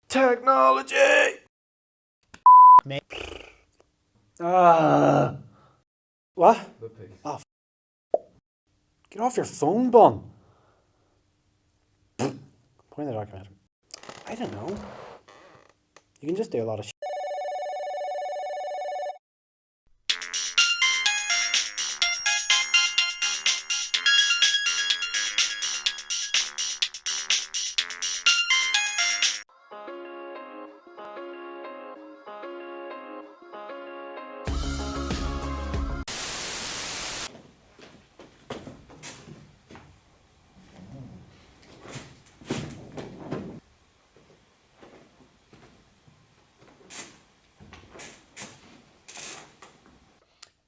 Technology! What? Oh, get off your phone, Bon. Point the documentary. I don't know. You can just do a lot of shit.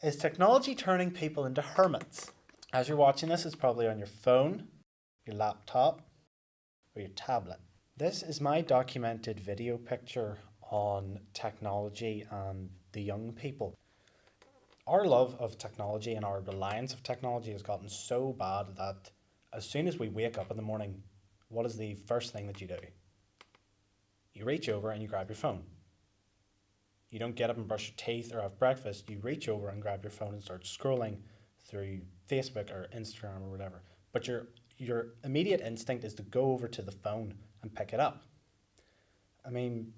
Is technology turning people into hermits? As you're watching this, it's probably on your phone, your laptop, or your tablet. This is my documented video picture on technology and the young people. Our love of technology and our reliance of technology has gotten so bad that as soon as we wake up in the morning, what is the first thing that you do? You reach over and you grab your phone. You don't get up and brush your teeth or have breakfast. You reach over and grab your phone and start scrolling through Facebook or Instagram or whatever. But your immediate instinct is to go over to the phone and pick it up. I mean,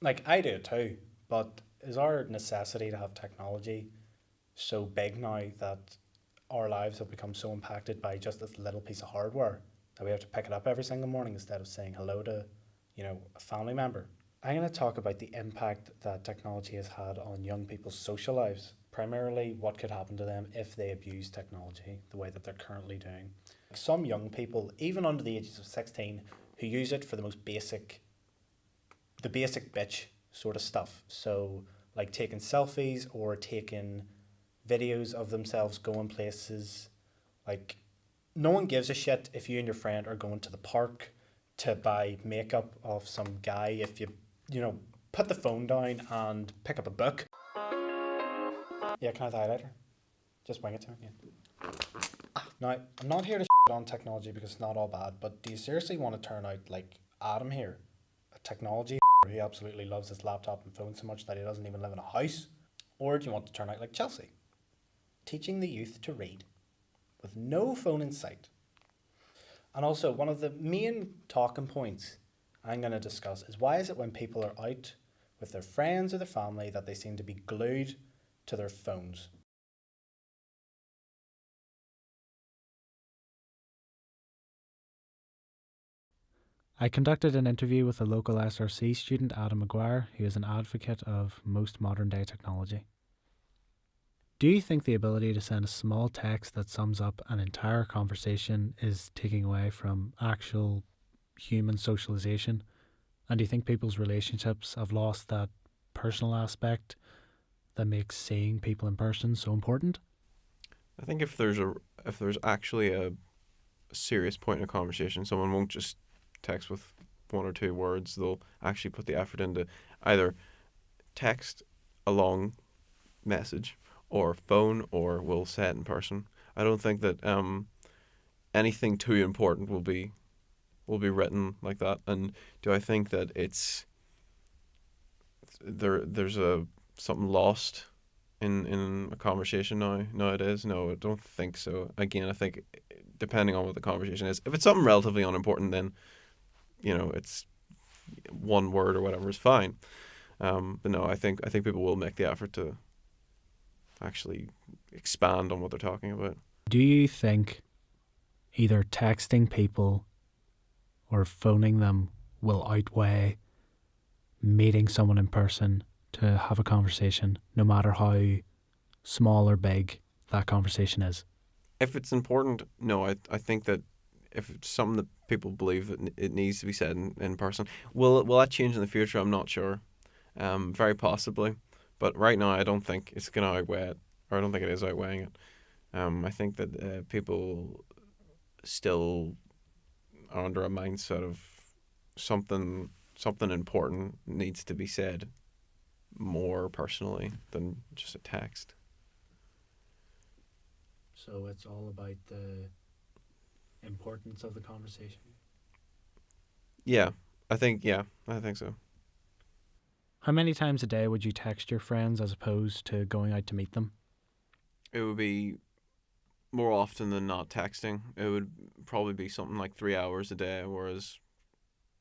like I do it too, but is our necessity to have technology so big now that our lives have become so impacted by just this little piece of hardware that we have to pick it up every single morning instead of saying hello to, a family member? I'm going to talk about the impact that technology has had on young people's social lives, primarily what could happen to them if they abuse technology the way that they're currently doing. Some young people, even under the ages of 16, who use it for the basic bitch sort of stuff. So like taking selfies or taking videos of themselves going places. Like no one gives a shit if you and your friend are going to the park to buy makeup of some guy if you put the phone down and pick up a book. Yeah, can I have the highlighter? Just wing it to me. Yeah. Now, I'm not here to shit on technology because it's not all bad, but do you seriously want to turn out like Adam here, a technology he absolutely loves his laptop and phone so much that he doesn't even live in a house? Or do you want to turn out like Chelsea, teaching the youth to read with no phone in sight? And also, one of the main talking points I'm going to discuss is why is it when people are out with their friends or their family that they seem to be glued to their phones? I conducted an interview with a local SRC student, Adam McGuire, who is an advocate of most modern day technology. Do you think the ability to send a small text that sums up an entire conversation is taking away from actual human socialization? And do you think people's relationships have lost that personal aspect that makes seeing people in person so important? I think if there's actually a serious point in a conversation, someone won't just text with one or two words. They'll actually put the effort into either text a long message or phone, or will say it in person. I don't think that anything too important will be written like that. And do I think that there's something lost in a conversation nowadays? No, I don't think so. Again, I think depending on what the conversation is, if it's something relatively unimportant, then it's one word or whatever is fine. But no, I think people will make the effort to actually expand on what they're talking about. Do you think either texting people or phoning them will outweigh meeting someone in person to have a conversation, no matter how small or big that conversation is? If it's important, no, I think that if it's something that people believe that it needs to be said in person, will that change in the future? I'm not sure. Very possibly. But right now, I don't think it's going to outweigh it, or I don't think it is outweighing it. I think that people still are under a mindset of something important needs to be said more personally than just a text. So it's all about the importance of the conversation? Yeah, I think, yeah, I think so. How many times a day would you text your friends as opposed to going out to meet them? It would be more often than not texting. It would probably be something like 3 hours a day, whereas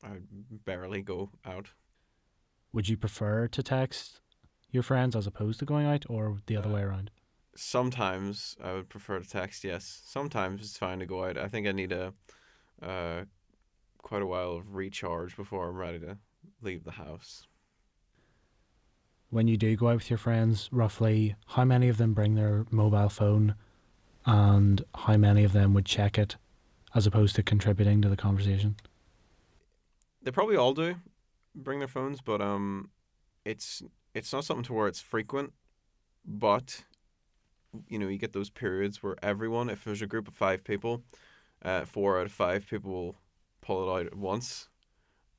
I would barely go out. Would you prefer to text your friends as opposed to going out, or the other way around? Sometimes I would prefer to text, yes. Sometimes it's fine to go out. I think I need uh, quite a while of recharge before I'm ready to leave the house. When you do go out with your friends, roughly how many of them bring their mobile phone, and how many of them would check it as opposed to contributing to the conversation? They probably all do bring their phones, but it's not something to where it's frequent. But you get those periods where everyone, if there's a group of 5 people, 4 out of 5 people will pull it out at once,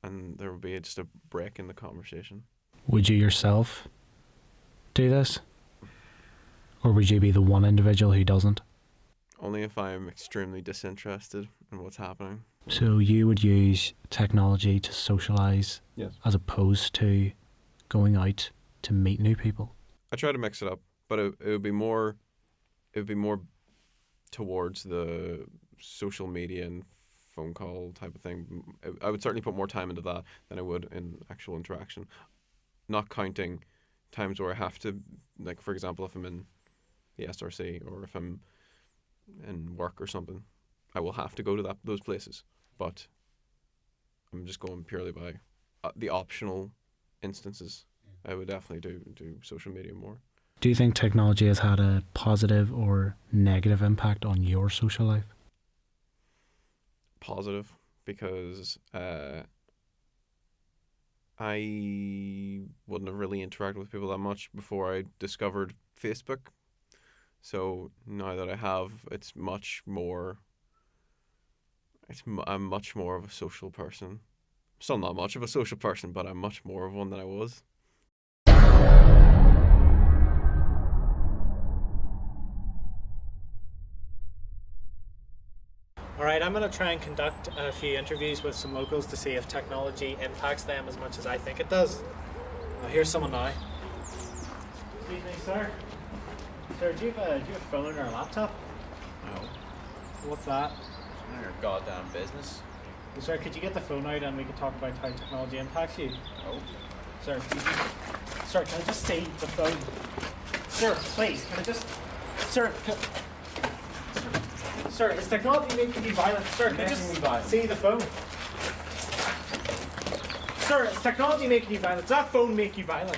and there will be just a break in the conversation. Would you yourself do this? Or would you be the one individual who doesn't? Only if I'm extremely disinterested in what's happening. So you would use technology to socialise Yes. as opposed to going out to meet new people? I try to mix it up, but it would be more towards the social media and phone call type of thing. I would certainly put more time into that than I would in actual interaction. Not counting times where I have to, like, for example, if I'm in the SRC or if I'm in work or something, I will have to go to those places. But I'm just going purely by the optional instances. I would definitely do social media more. Do you think technology has had a positive or negative impact on your social life? Positive, because I wouldn't have really interacted with people that much before I discovered Facebook. So now that I have, I'm much more of a social person. Still not much of a social person, but I'm much more of one than I was. All right, I'm going to try and conduct a few interviews with some locals to see if technology impacts them as much as I think it does. Well, here's someone now. Excuse me, sir. Sir, do you have a phone or a laptop? No. What's that? It's none of your goddamn business. Well, sir, could you get the phone out and we could talk about how technology impacts you? No. Sir, sir, can I just see the phone? Sir, please, can I just... Sir, is technology making you violent? Sir, can I just see the phone? Sir, is technology making you violent? Does that phone make you violent?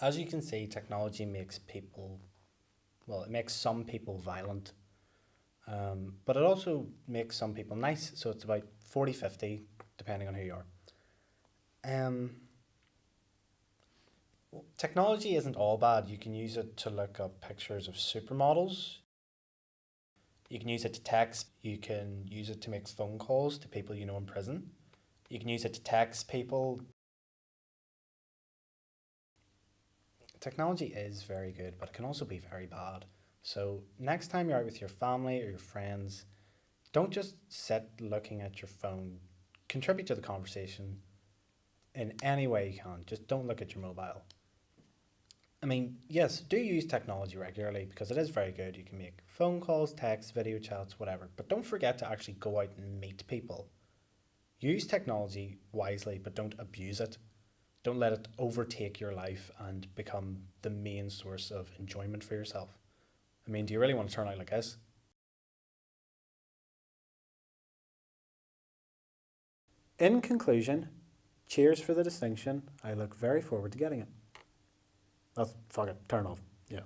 As you can see, technology makes people, well, it makes some people violent, but it also makes some people nice. So it's about 40-50, depending on who you are. Technology isn't all bad. You can use it to look up pictures of supermodels. You can use it to text. You can use it to make phone calls to people you know in prison. You can use it to text people. Technology is very good, but it can also be very bad. So next time you're out with your family or your friends, don't just sit looking at your phone. Contribute to the conversation in any way you can. Just don't look at your mobile. I mean, yes, do use technology regularly because it is very good. You can make phone calls, texts, video chats, whatever. But don't forget to actually go out and meet people. Use technology wisely, but don't abuse it. Don't let it overtake your life and become the main source of enjoyment for yourself. I mean, do you really want to turn out like this? In conclusion, cheers for the distinction. I look very forward to getting it. That's fuck it, turn off. Yeah.